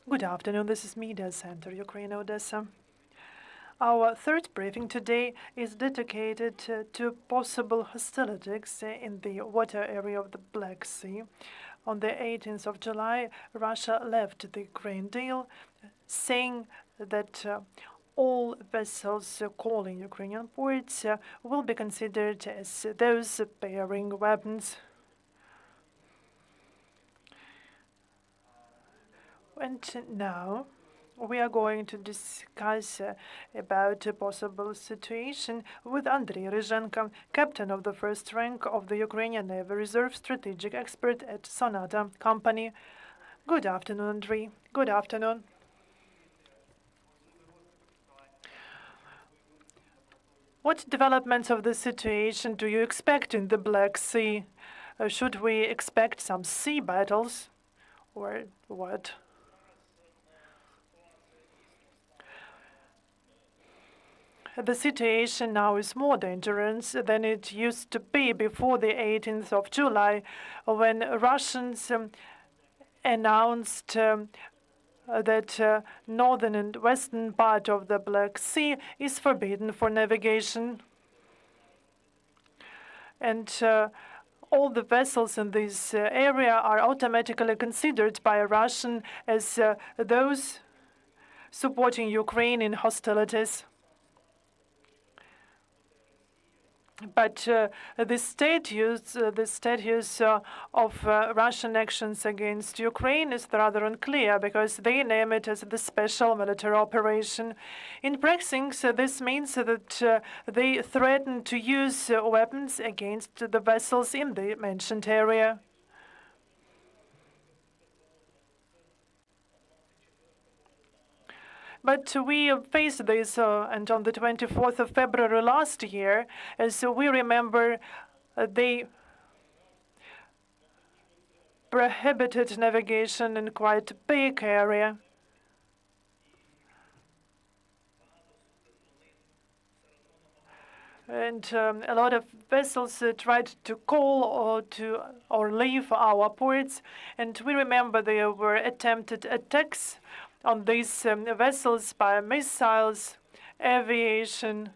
Good afternoon, this is Media Center, Ukraine, Odesa. Our third briefing today is dedicated to possible hostilities in the water area of the Black Sea. On the 18th of July, Russia left the Ukraine deal, saying that all vessels calling Ukrainian ports will be considered as those bearing weapons. And now we are going to discuss about a possible situation with Andriy Ryzhenko, captain of the first rank of the Ukrainian Navy Reserve strategic expert at Sonata company. Good afternoon, Andriy. Good afternoon. What developments of the situation do you expect in the Black Sea? Should we expect some sea battles or what? The situation now is more dangerous than it used to be before the 18th of July, when Russians announced that northern and western part of the Black Sea is forbidden for navigation. And all the vessels in this area are automatically considered by Russian as those supporting Ukraine in hostilities. But the status of Russian actions against Ukraine is rather unclear because they name it as the special military operation. In practice, this means that they threaten to use weapons against the vessels in the mentioned area. But we faced this, and on the 24th of February last year, as we remember, they prohibited navigation in quite a big area. And a lot of vessels tried to call or leave our ports, and we remember there were attempted attacks on these vessels by missiles, aviation,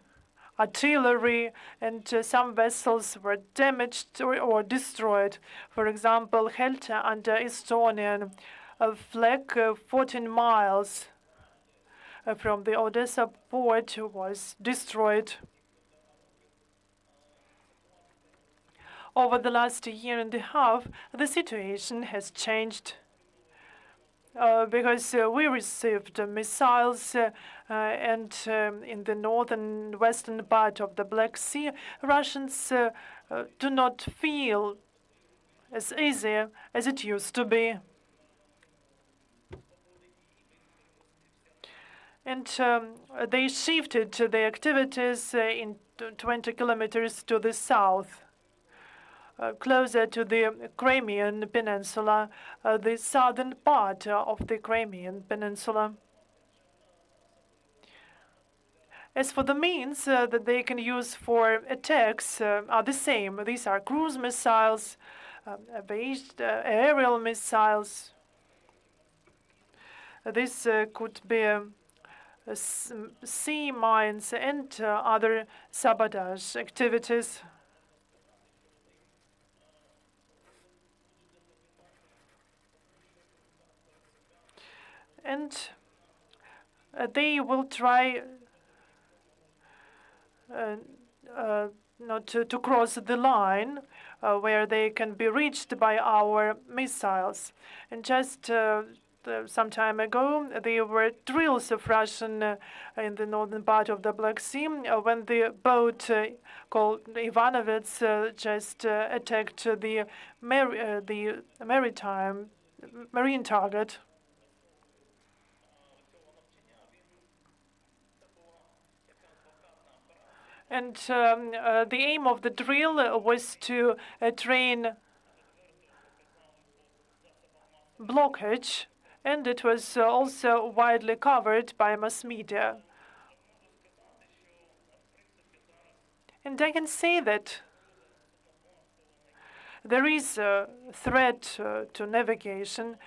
artillery, and some vessels were damaged or destroyed. For example, Helta under Estonian flag 14 miles from the Odesa port was destroyed. Over the last year and a half, the situation has changed. Because we received missiles and in the northern and western part of the Black Sea, Russians do not feel as easy as it used to be. And they shifted their activities in 20 kilometers to the south. Closer to the Crimean Peninsula, the southern part of the Crimean Peninsula. As for the means that they can use for attacks are the same. These are cruise missiles, aerial missiles. This could be sea mines and other sabotage activities. And they will try not to cross the line where they can be reached by our missiles. And just some time ago, there were drills of Russian in the northern part of the Black Sea when the boat called Ivanovets just attacked the marine target. And the aim of the drill was to train blockage, and it was also widely covered by mass media. And I can say that there is a threat to navigation,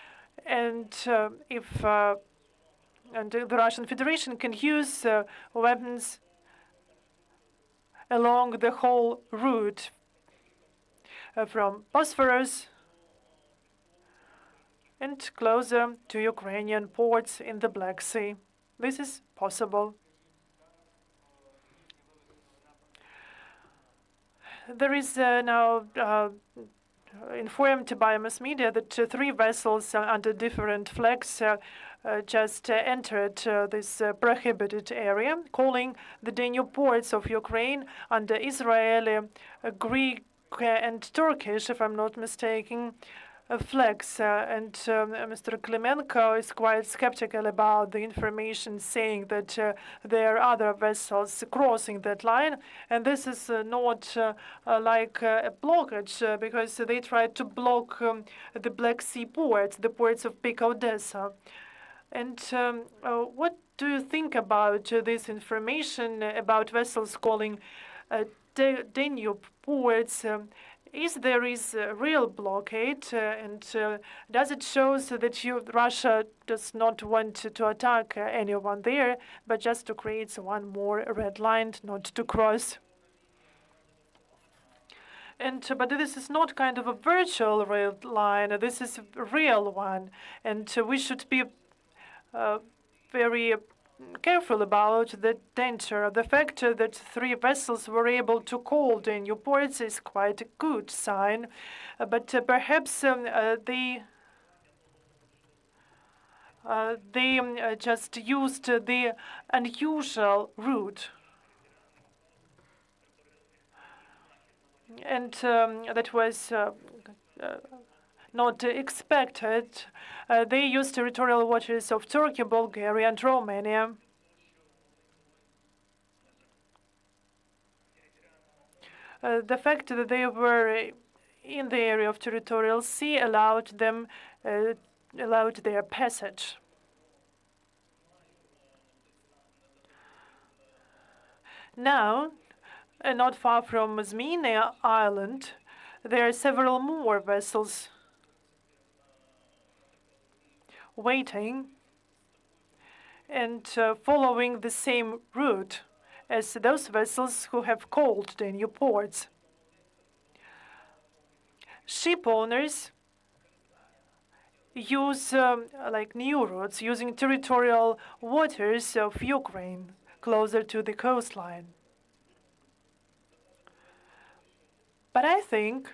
And if and the Russian Federation can use weapons along the whole route from Bosphorus and closer to Ukrainian ports in the Black Sea. This is possible. There is now informed by mass media that 3 vessels under different flags just entered this prohibited area, calling the Danube ports of Ukraine under Israeli, Greek, and Turkish, if I'm not mistaken, flags. And Mr. Klimenko is quite skeptical about the information saying that there are other vessels crossing that line. And this is not like a blockage, because they tried to block the Black Sea ports, the ports of big Odesa. And what do you think about this information about vessels calling Danube ports? Is there a real blockade, and does it show that Russia does not want to attack anyone there, but just to create one more red line not to cross? And but this is not kind of a virtual red line. This is a real one, and we should be very careful about the danger. The fact that 3 vessels were able to call the new ports is quite a good sign, but perhaps they just used the unusual route. And that was not expected. They used territorial waters of Turkey, Bulgaria, and Romania. The fact that they were in the area of territorial sea allowed their passage. Now, not far from Zmyny Island, there are several more vessels waiting and following the same route as those vessels who have called the new ports. Ship owners use like new routes using territorial waters of Ukraine closer to the coastline. But I think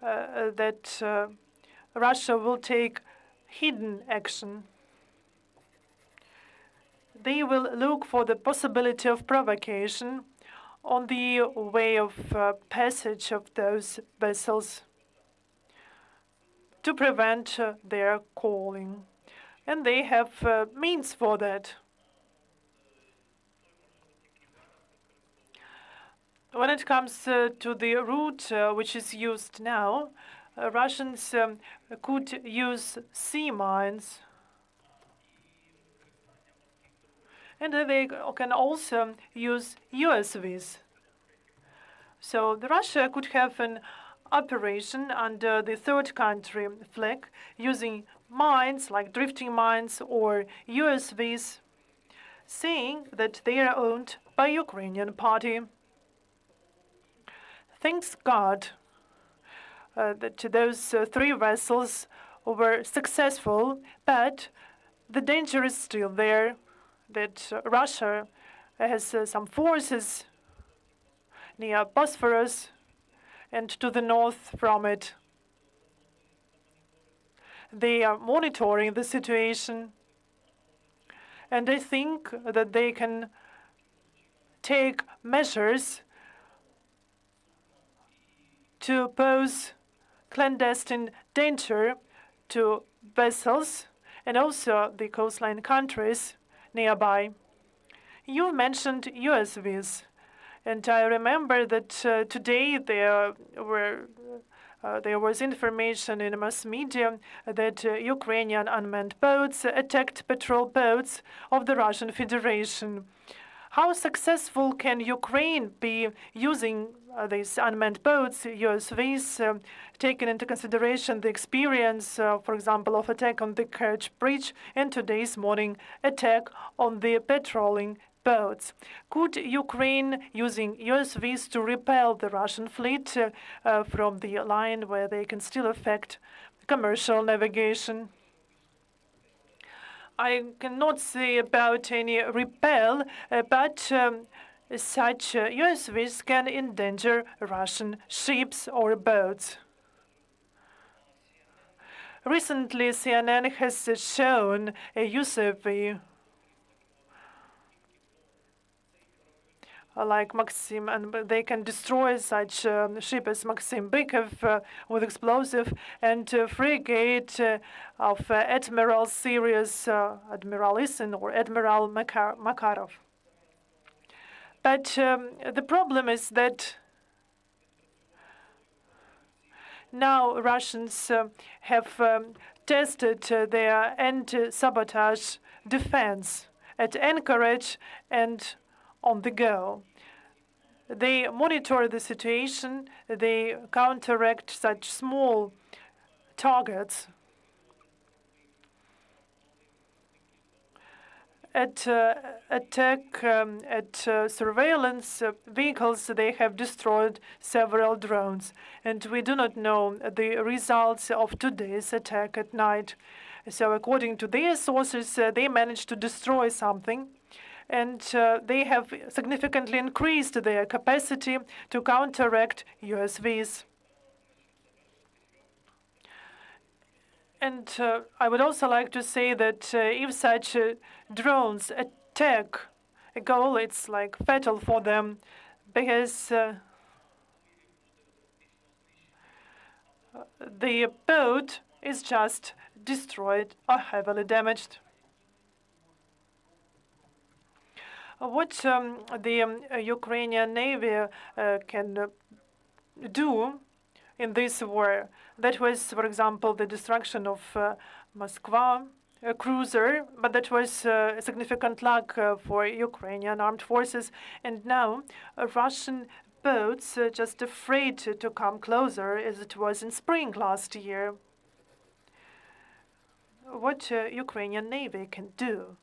that Russia will take hidden action. They will look for the possibility of provocation on the way of passage of those vessels to prevent their calling. And they have means for that. When it comes to the route which is used now, Russians could use sea mines, and they can also use USVs. So Russia could have an operation under the third country flag using mines like drifting mines or USVs, saying that they are owned by Ukrainian party. Thanks God that those 3 vessels were successful, but the danger is still there, that Russia has some forces near Bosphorus and to the north from it. They are monitoring the situation, and I think that they can take measures to pose clandestine danger to vessels and also the coastline countries nearby. You mentioned USVs, and I remember that today there was information in mass media that Ukrainian unmanned boats attacked patrol boats of the Russian Federation. How successful can Ukraine be using these unmanned boats, USVs, taking into consideration the experience, for example, of attack on the Kerch Bridge and today's morning attack on the patrolling boats? Could Ukraine using USVs to repel the Russian fleet from the line where they can still affect commercial navigation? I cannot say about any repel, but such USVs can endanger Russian ships or boats. Recently, CNN has shown a USV like Maxim, and they can destroy such ship as Maxim Bykov with explosive, and frigate of Admiral Series Admiral Isin or Admiral Makarov. But the problem is that now Russians have tested their anti-sabotage defense at Anchorage and on the go. They monitor the situation, they counteract such small targets. At attack, at surveillance vehicles, they have destroyed several drones. And we do not know the results of today's attack at night. So according to their sources, they managed to destroy something. And they have significantly increased their capacity to counteract USVs. And I would also like to say that if such drones attack a goal, it's like fatal for them, because the boat is just destroyed or heavily damaged. What the Ukrainian Navy can do in this war, that was, for example, the destruction of Moskva, a cruiser, but that was a significant luck for Ukrainian armed forces. And now Russian boats just afraid to come closer, as it was in spring last year. What Ukrainian Navy can do?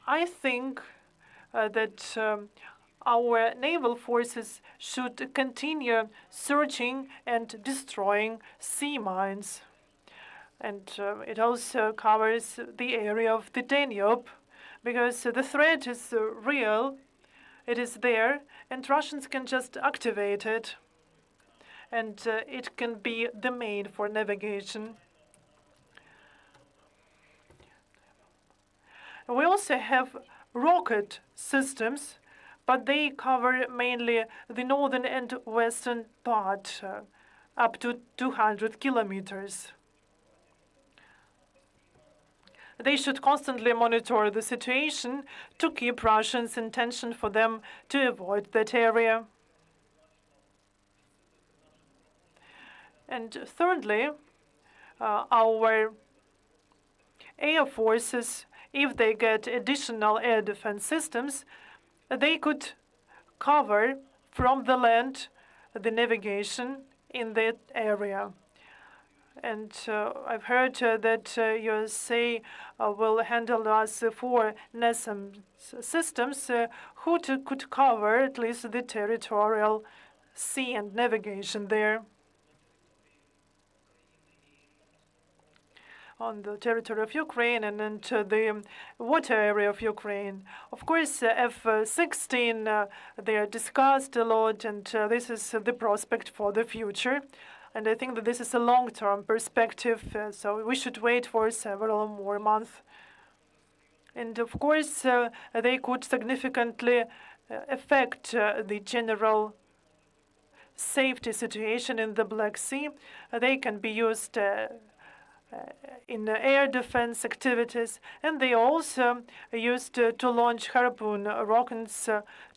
I think that our naval forces should continue searching and destroying sea mines. And it also covers the area of the Danube, because the threat is real, it is there, and Russians can just activate it. And it can be the main for navigation. We also have rocket systems, but they cover mainly the northern and western part, up to 200 kilometers. They should constantly monitor the situation to keep Russians in tension for them to avoid that area. And thirdly, our air forces, if they get additional air defense systems, they could cover from the land the navigation in that area. And I've heard that USA will handle us for NASAM systems, who could cover at least the territorial sea and navigation there. On the territory of Ukraine and into the water area of Ukraine. Of course, F-16, they are discussed a lot, and this is the prospect for the future. And I think that this is a long-term perspective, so we should wait for several more months. And of course, they could significantly affect the general safety situation in the Black Sea. They can be used in air defense activities, and they also used to launch harpoon rockets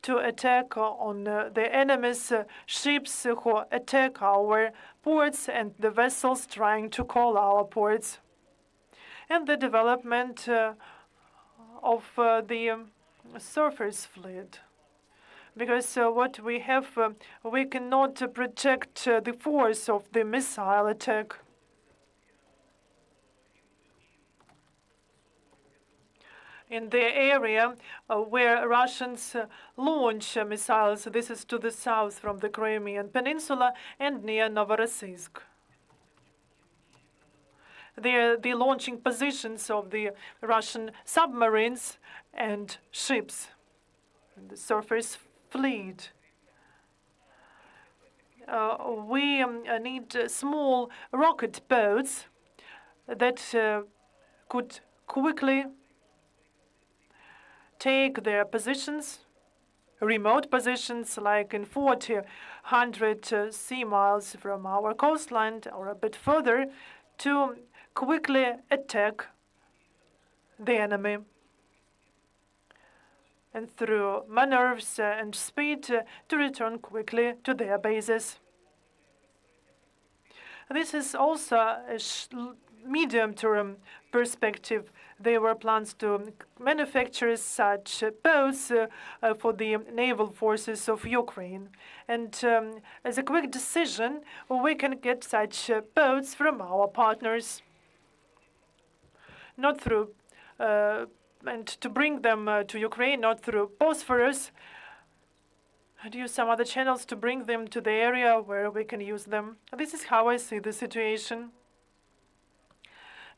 to attack on the enemy's ships who attack our ports and the vessels trying to call our ports. And the development of the surface fleet. Because what we have, we cannot project the force of the missile attack. In the area where Russians launch missiles, this is to the south from the Crimean Peninsula and near Novorossiysk. They are the launching positions of the Russian submarines and ships, and the surface fleet. We need small rocket boats that could quickly take their positions, remote positions, like in 400 sea miles from our coastline or a bit further, to quickly attack the enemy. And through maneuvers and speed to return quickly to their bases. This is also a medium-term perspective. There were plans to manufacture such boats for the naval forces of Ukraine. And as a quick decision, we can get such boats from our partners. Not through, and to bring them to Ukraine, not through Bosphorus, and use some other channels to bring them to the area where we can use them. This is how I see the situation.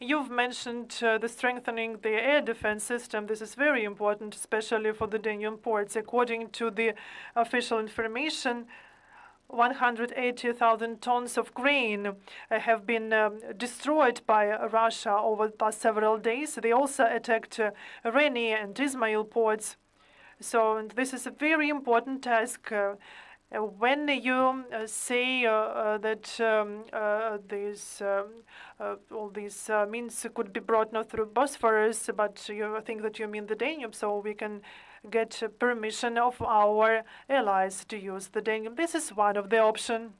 You've mentioned the strengthening the air defense system. This is very important, especially for the Danube ports. According to the official information, 180,000 tons of grain have been destroyed by Russia over the past several days. They also attacked Reni and Ismail ports. So this is a very important task. When you say that all these means could be brought not through Bosphorus, but you think that you mean the Danube, so we can get permission of our allies to use the Danube. This is one of the options.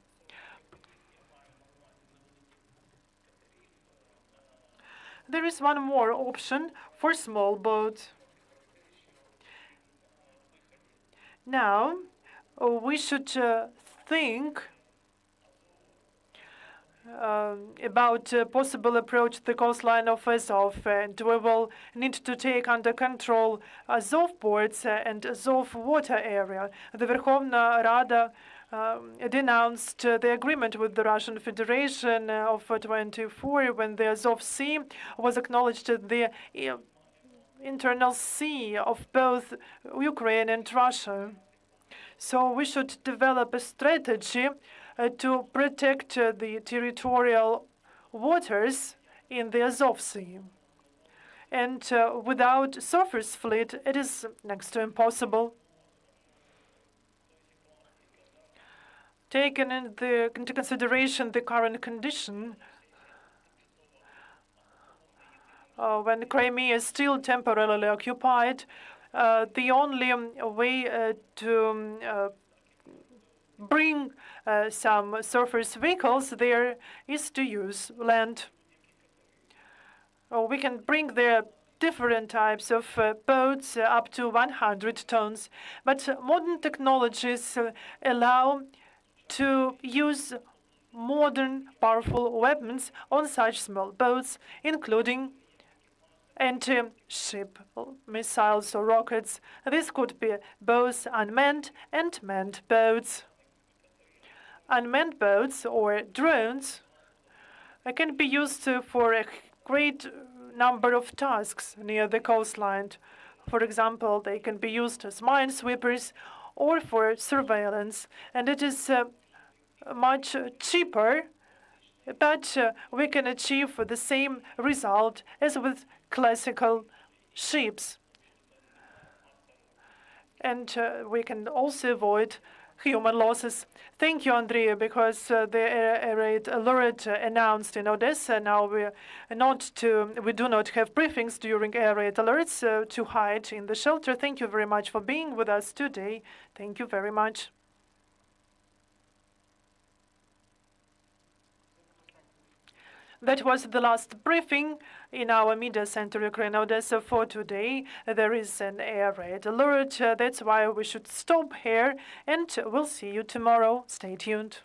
There is one more option for small boats. Now, we should think about a possible approach to the coastline of Azov, and we will need to take under control Azov ports and Azov water area. The Verkhovna Rada denounced the agreement with the Russian Federation of 24 when the Azov Sea was acknowledged as the internal sea of both Ukraine and Russia. So we should develop a strategy to protect the territorial waters in the Azov Sea. And without surface fleet, it is next to impossible. Taking into consideration the current condition, when Crimea is still temporarily occupied, the only way to bring some surface vehicles there is to use land. We can bring there different types of boats up to 100 tons, but modern technologies allow to use modern powerful weapons on such small boats, including anti-ship missiles or rockets. This could be both unmanned and manned boats. Unmanned boats or drones can be used for a great number of tasks near the coastline. For example, they can be used as minesweepers or for surveillance, and it is much cheaper, but we can achieve the same result as with classical ships. And we can also avoid human losses. Thank you, Andriy, because the air raid alert announced in Odessa. Now we do not have briefings during air raid alerts to hide in the shelter. Thank you very much for being with us today. Thank you very much. That was the last briefing in our media center, Ukraine, Odessa, for today. There is an air raid alert. That's why we should stop here, and we'll see you tomorrow. Stay tuned.